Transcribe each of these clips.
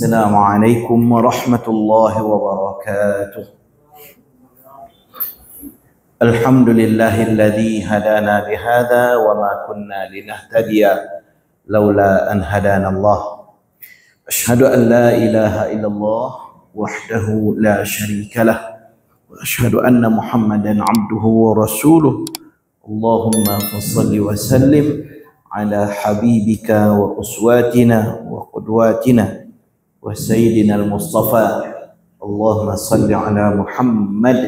السلام عليكم ورحمة الله وبركاته. الحمد لله الذي هدانا لهذا وما كنا لنهتدي لولا أن هدانا الله. أشهد أن لا إله إلا الله وحده لا شريك له وأشهد أن محمدا عبده ورسوله. اللهم صل وسلم على حبيبك وأسواتنا وقدواتنا وسيدنا المصطفى. اللهم صل على محمد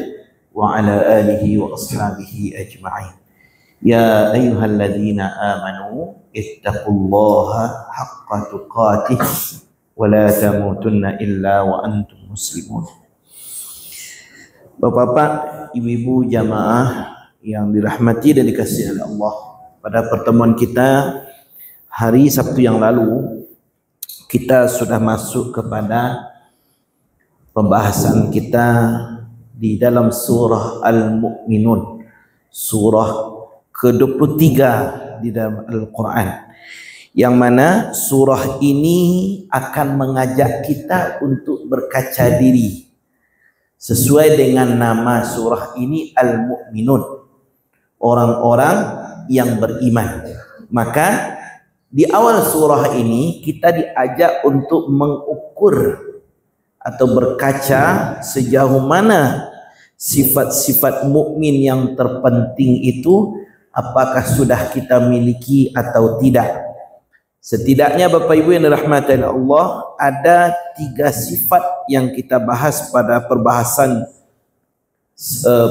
وعلى آله وأصحابه أجمعين. يا أيها الذين آمنوا اتقوا الله حق تقاته ولا تموتن إلا وأنتم مسلمون. Bapak-bapak, ibu-ibu jamaah yang dirahmati dan dikasihi oleh Allah, pada pertemuan kita hari Sabtu yang lalu kita sudah masuk kepada pembahasan kita di dalam surah Al-Mu'minun, surah ke-23 di dalam Al-Quran, yang mana surah ini akan mengajak kita untuk berkaca diri sesuai dengan nama surah ini, Al-Mu'minun, orang-orang yang beriman. Maka di awal surah ini kita diajak untuk mengukur atau berkaca sejauh mana sifat-sifat mukmin yang terpenting itu apakah sudah kita miliki atau tidak. Setidaknya Bapak Ibu yang dirahmati Allah, ada 3 sifat yang kita bahas pada perbahasan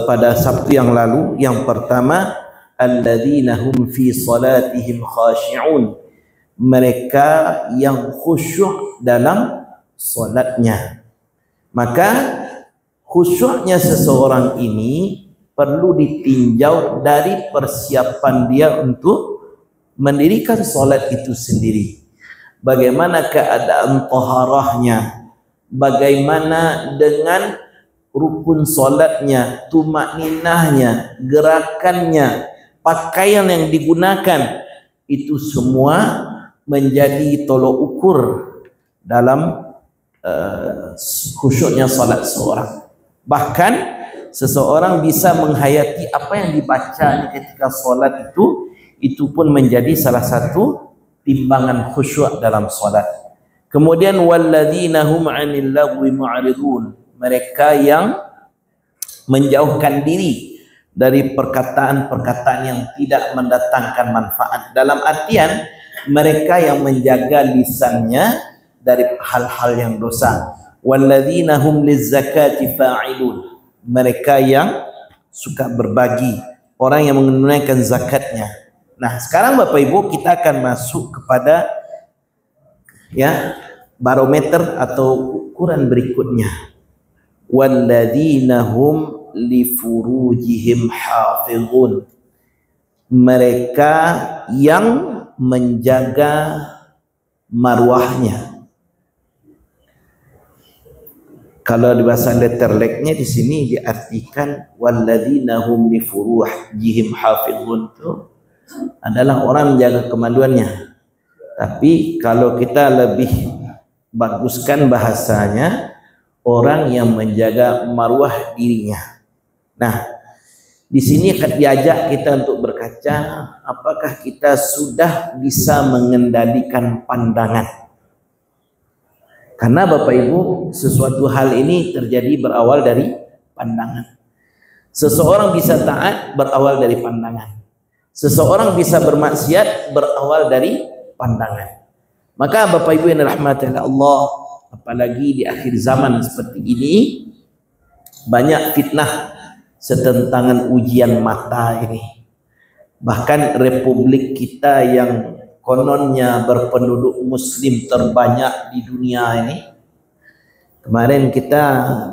pada Sabtu yang lalu. Yang pertama, alladzina hum fi salatihim khashi'un, mereka yang khusyuk dalam salatnya. Maka khusyuknya seseorang ini perlu ditinjau dari persiapan dia untuk mendirikan salat itu sendiri. Bagaimana keadaan taharahnya, bagaimana dengan rukun salatnya, tumakninahnya, gerakannya, pakaian yang digunakan, itu semua menjadi tolok ukur dalam khusyuknya salat seorang. Bahkan seseorang bisa menghayati apa yang dibacanya ketika salat itu pun menjadi salah satu timbangan khusyuk dalam salat. Kemudian walladzina hum 'anil lagwi mu'ridun, mereka yang menjauhkan diri dari perkataan-perkataan yang tidak mendatangkan manfaat, dalam artian mereka yang menjaga lisannya dari hal-hal yang dosa. Walladzina hum lizzakati fa'ilun, mereka yang suka berbagi, orang yang menunaikan zakatnya. Nah, sekarang Bapak Ibu kita akan masuk kepada barometer atau ukuran berikutnya. Walladzina hum li furujihim hafizun, mereka yang menjaga marwahnya. Kalau di bahasa letterleknya di sini diartikan walladzina hum li furujihim hafizun, itu adalah orang menjaga kemaluannya. Tapi kalau kita lebih baguskan bahasanya, orang yang menjaga marwah dirinya. Nah, di sini akan diajak kita untuk berkaca, apakah kita sudah bisa mengendalikan pandangan. Karena Bapak Ibu, sesuatu hal ini terjadi berawal dari pandangan. Seseorang bisa taat berawal dari pandangan. Seseorang bisa bermaksiat berawal dari pandangan. Maka Bapak Ibu yang dirahmati Allah, apalagi di akhir zaman seperti ini, banyak fitnah setentangan ujian mata ini. Bahkan republik kita yang kononnya berpenduduk muslim terbanyak di dunia ini, kemarin kita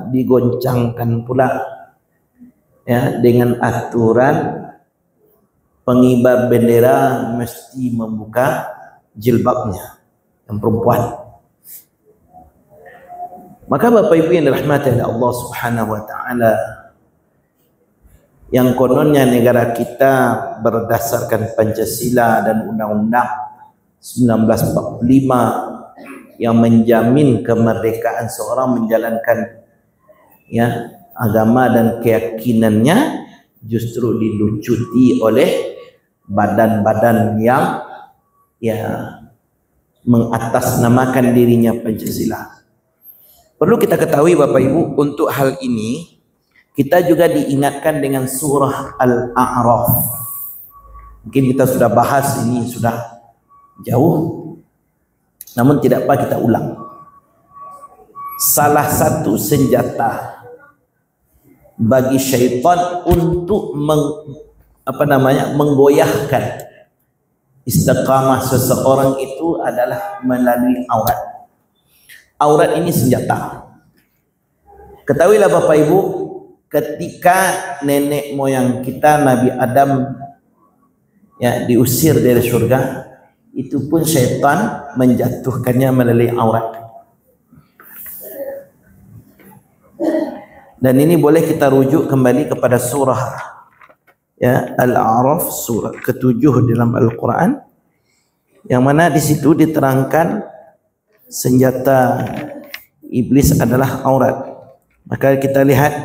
digoncangkan pula dengan aturan pengibar bendera mesti membuka jilbabnya, yang perempuan. Maka Bapak Ibu yang dirahmati oleh Allah Subhanahu wa taala, yang kononnya negara kita berdasarkan Pancasila dan Undang-Undang 1945 yang menjamin kemerdekaan seorang menjalankan ya agama dan keyakinannya justru dilucuti oleh badan-badan yang ya mengatasnamakan dirinya Pancasila. Perlu kita ketahui Bapak Ibu, untuk hal ini kita juga diingatkan dengan surah Al-A'raf. Mungkin kita sudah bahas ini sudah jauh, namun tidak apa kita ulang. Salah satu senjata bagi syaitan untuk menggoyahkan istiqamah seseorang itu adalah melalui aurat. Aurat ini senjata. Ketahuilah Bapak Ibu, ketika nenek moyang kita Nabi Adam ya diusir dari surga, itu pun syaitan menjatuhkannya melalui aurat. Dan ini boleh kita rujuk kembali kepada surah ya Al-A'raf, surah ke-7 dalam Al-Quran, yang mana di situ diterangkan senjata iblis adalah aurat. Maka kita lihat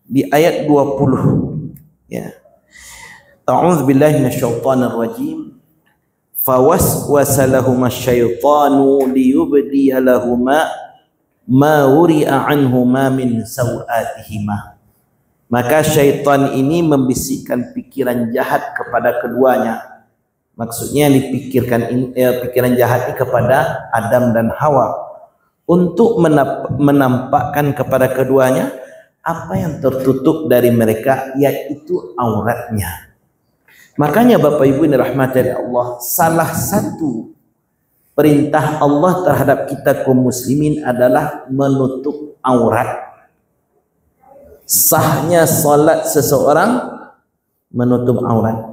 di ayat 20 ya. A'udzu billahi minasyaitonir rajim. Fawaswasa lahum asyaitanu liyubdiya lahuma ma wuri'a anhuma min sawatihima. Maka syaitan ini membisikkan pikiran jahat kepada keduanya. Maksudnya dipikirkan pikiran jahat ini kepada Adam dan Hawa untuk menampakkan kepada keduanya apa yang tertutup dari mereka, yaitu auratnya. Makanya Bapak Ibu yang dirahmati Allah, salah satu perintah Allah terhadap kita kaum muslimin adalah menutup aurat. Sahnya salat seseorang menutup aurat.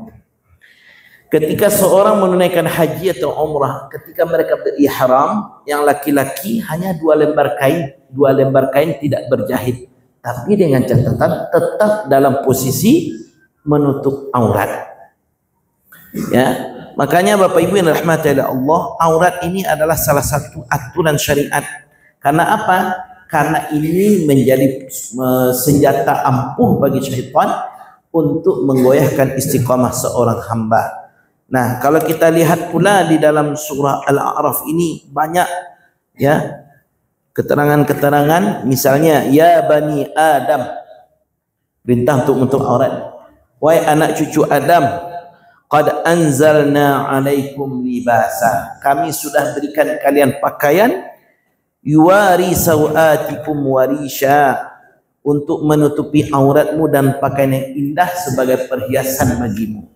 Ketika seorang menunaikan haji atau umrah, ketika mereka berihram, yang laki-laki hanya 2 lembar kain, 2 lembar kain tidak berjahit, tapi dengan catatan tetap dalam posisi menutup aurat. Ya, makanya Bapak Ibu yang dirahmati Allah, aurat ini adalah salah satu aturan syariat. Karena apa? Karena ini menjadi senjata ampuh bagi syaitan untuk menggoyahkan istiqamah seorang hamba. Nah, kalau kita lihat pula di dalam surah Al-A'raf ini banyak ya keterangan-keterangan, misalnya ya bani Adam, perintah untuk menutup aurat. Wahai anak cucu Adam, qad anzalna alaikum libasa, kami sudah berikan kalian pakaian yuwari sawatikum warisha, untuk menutupi auratmu dan pakaian yang indah sebagai perhiasan bagimu.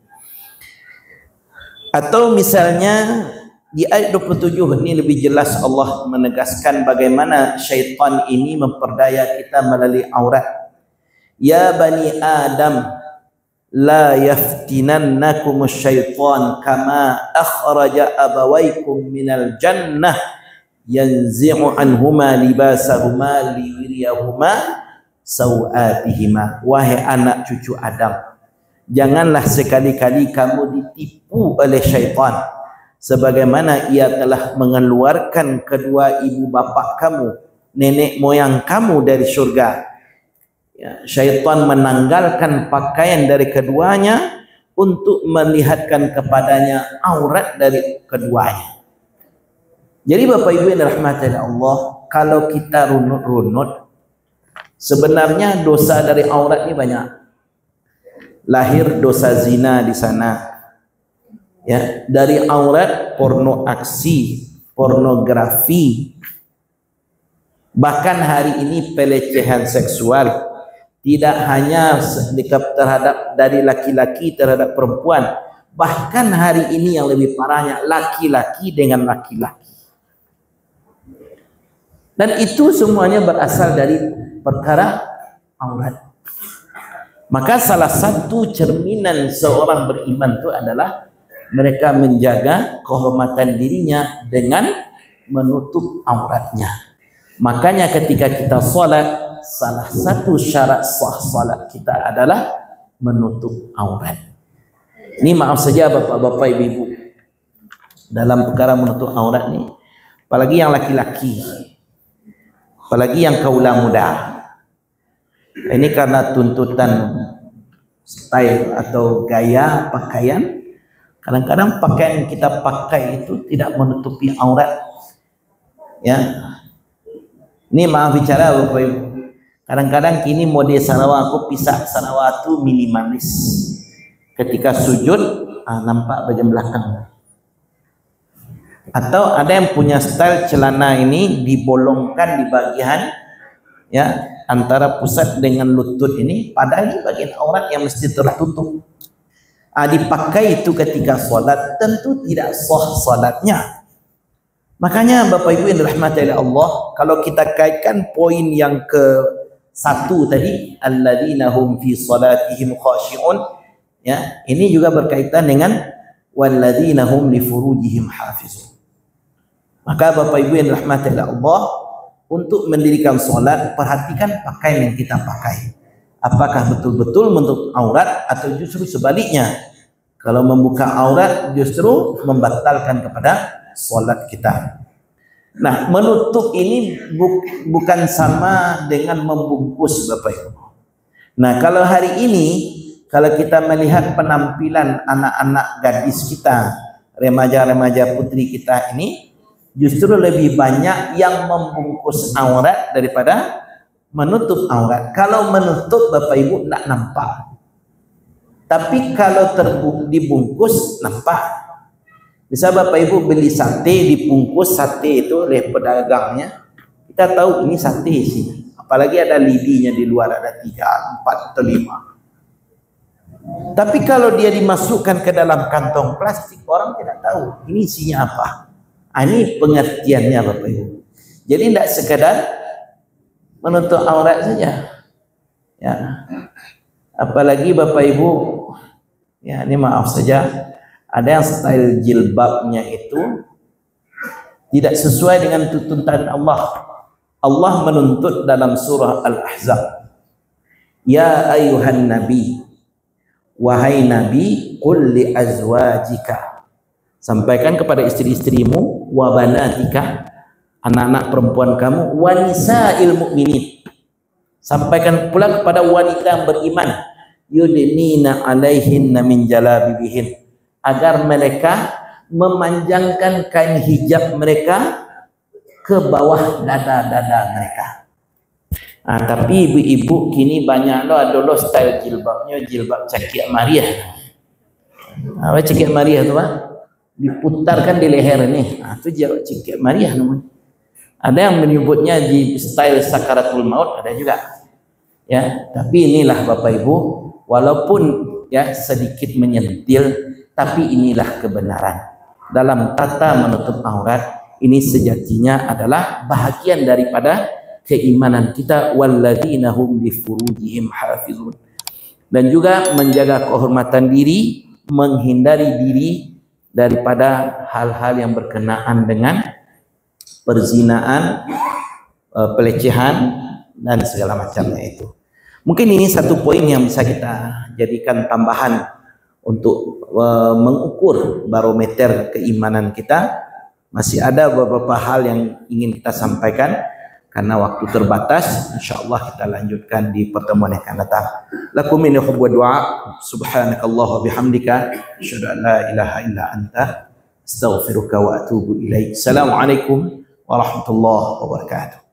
Atau misalnya di ayat 27 ini lebih jelas Allah menegaskan bagaimana syaitan ini memperdaya kita melalui aurat. Ya bani Adam, la yaftinannakum syaitan kama akhraja abawaykum minal jannah yanzi'u anhuma libasahuma liwiriyahuma sawatihima. Wahai anak cucu Adam, janganlah sekali-kali kamu ditipu oleh syaitan sebagaimana ia telah mengeluarkan kedua ibu bapa kamu, nenek moyang kamu dari surga. Ya, syaitan menanggalkan pakaian dari keduanya untuk melihatkan kepadanya aurat dari keduanya. Jadi Bapak Ibu yang dirahmati Allah, kalau kita runut-runut, sebenarnya dosa dari aurat ini banyak. Lahir dosa zina di sana. Ya, dari aurat porno aksi, pornografi. Bahkan hari ini pelecehan seksual tidak hanya terhadap dari laki-laki terhadap perempuan, bahkan hari ini yang lebih parahnya laki-laki dengan laki-laki. Dan itu semuanya berasal dari perkara aurat. Maka salah satu cerminan seorang beriman itu adalah mereka menjaga kehormatan dirinya dengan menutup auratnya. Makanya ketika kita salat, salah satu syarat sah salat kita adalah menutup aurat. Ini maaf saja Bapak-bapak, Ibu-ibu, dalam perkara menutup aurat ini apalagi yang laki-laki, apalagi yang kaula muda. Ini karena tuntutan style atau gaya pakaian. Kadang-kadang pakaian yang kita pakai itu tidak menutupi aurat. Ya, ini maaf bicara Bapak Ibu. Kadang-kadang kini mode Sarawak, aku pisah Sarawak itu minimalis. Ketika sujud nampak bagian belakang. Atau ada yang punya style celana ini dibolongkan di bagian ya antara pusat dengan lutut ini, padahal ini bagian aurat yang mesti tertutup. Dipakai itu ketika solat, tentu tidak sah solatnya. Makanya Bapak Ibu yang dirahmati oleh Allah, kalau kita kaitkan poin yang ke-1 tadi, alladzina hum fi salatihim khashi'un, ya, ini juga berkaitan dengan walladzina hum li furujihim hafizun. Maka Bapak Ibu yang dirahmati oleh Allah, untuk mendirikan solat, perhatikan pakaian yang kita pakai. Apakah betul-betul menutup aurat atau justru sebaliknya? Kalau membuka aurat justru membatalkan kepada solat kita. Nah, menutup ini bukan sama dengan membungkus Bapak Ibu. Nah, kalau hari ini, kalau kita melihat penampilan anak-anak gadis kita, remaja-remaja putri kita ini, justru lebih banyak yang membungkus aurat daripada menutup aurat. Kalau menutup Bapak Ibu tidak nampak, tapi kalau dibungkus nampak. Bisa Bapak Ibu beli sate dibungkus, sate itu oleh pedagangnya, kita tahu ini sate sih. Apalagi ada lidinya di luar, ada 3, 4 atau 5. Tapi kalau dia dimasukkan ke dalam kantong plastik, orang tidak tahu ini isinya apa. Ini pengertiannya Bapak Ibu. Jadi tidak sekadar menutup aurat saja. Ya. Apalagi Bapak Ibu, ya ini maaf saja, ada yang style jilbabnya itu tidak sesuai dengan tuntutan Allah. Allah menuntut dalam surah Al-Ahzab, ya ayuhan nabi, wahai nabi, qul li azwajika, sampaikan kepada istri-istrimu, wa banatika, anak-anak perempuan kamu, wa nisa'il mu'minin, sampaikan pula kepada wanita yang beriman, yudnina alaihinna min jalabibihin, agar mereka memanjangkan kain hijab mereka ke bawah dada-dada mereka. Tapi ibu-ibu kini banyak ada style jilbabnya, jilbab cakik Maria. Apa cakik Maria tu Pak? Diputarkan di leher ini. Itu jilbab cakik Maria namanya. Ada yang menyebutnya di style sakaratul maut, ada juga. Ya, tapi inilah Bapak Ibu, walaupun ya sedikit menyentil, tapi inilah kebenaran. Dalam tata menutup aurat, ini sejatinya adalah bahagian daripada keimanan kita, walladzina hum li furujihim hafizun. Dan juga menjaga kehormatan diri, menghindari diri daripada hal-hal yang berkenaan dengan perzinaan, pelecehan dan segala macamnya itu. Mungkin ini satu poin yang bisa kita jadikan tambahan untuk mengukur barometer keimanan kita. Masih ada beberapa hal yang ingin kita sampaikan, karena waktu terbatas. InsyaAllah kita lanjutkan di pertemuan yang akan datang. Lakum minni hubwa du'a, subhanakallah wa bihamdika, asyhadu an la ilaha illa anta, astaghfiruka wa atubu ilaik. Assalamualaikum warahmatullahi wabarakatuh.